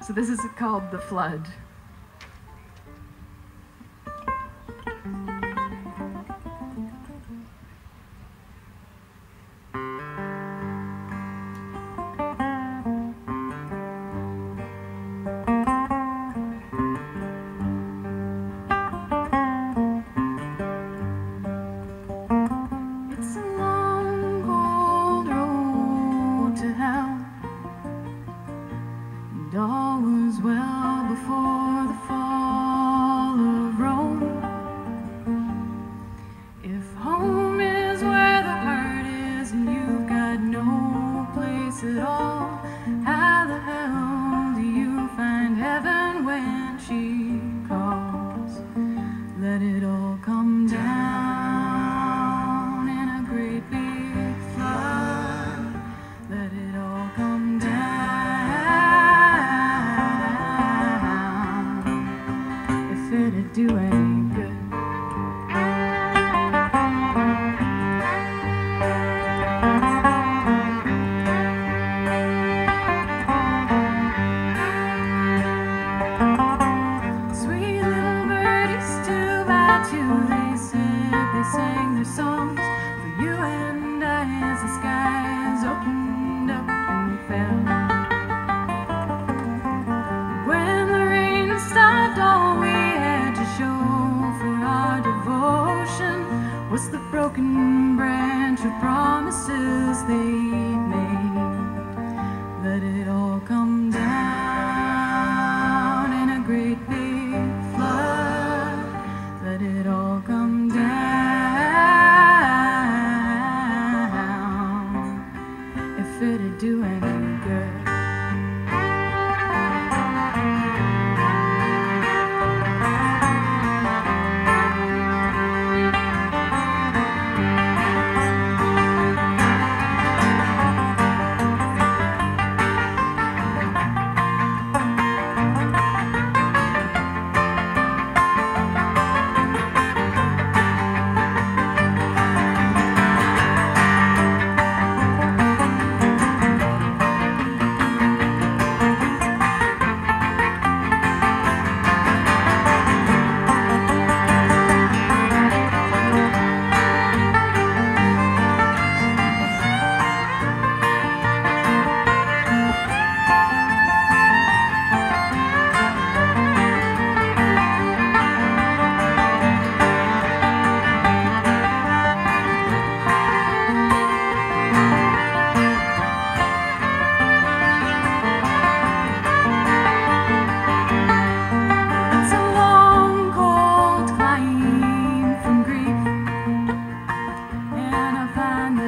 So this is called The Flood. All was well before the fall of Rome. If home is where the heart is and you've got no place at all, how the hell do you find heaven when she calls? Let it all come down in a great big flood. Let it all come down. It'd do any good. Sweet little birdies, two by two, they sang their songs for you and I as the skies opened up and fell. When the rain stopped, all we show for our devotion was the broken branch of promises they'd made. Let it all come down in a great big flood. Let it all come down if it'd do any good.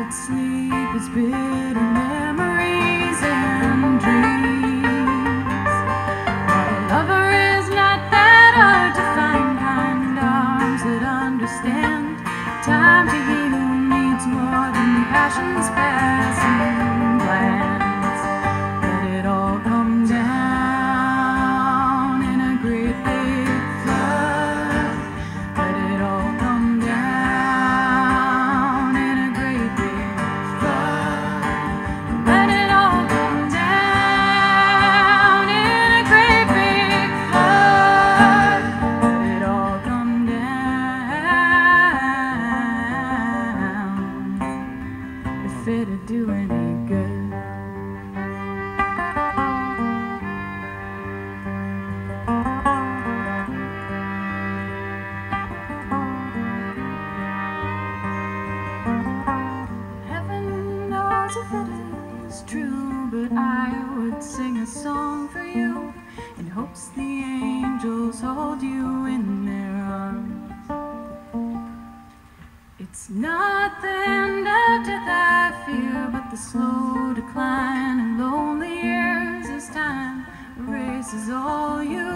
Sleep is bitter memories and dreams. But a lover is not that hard to find, kind arms that understand. Time to heal needs more than passion's passing glance. Let it all come down in a great big flood. Let it all come down. If it'd do any good. Heaven knows if it is true, but I would sing a song for you in hopes the angels hold you in their arms. It's not the end of death I fear, but the slow decline and lonely years as time erases all you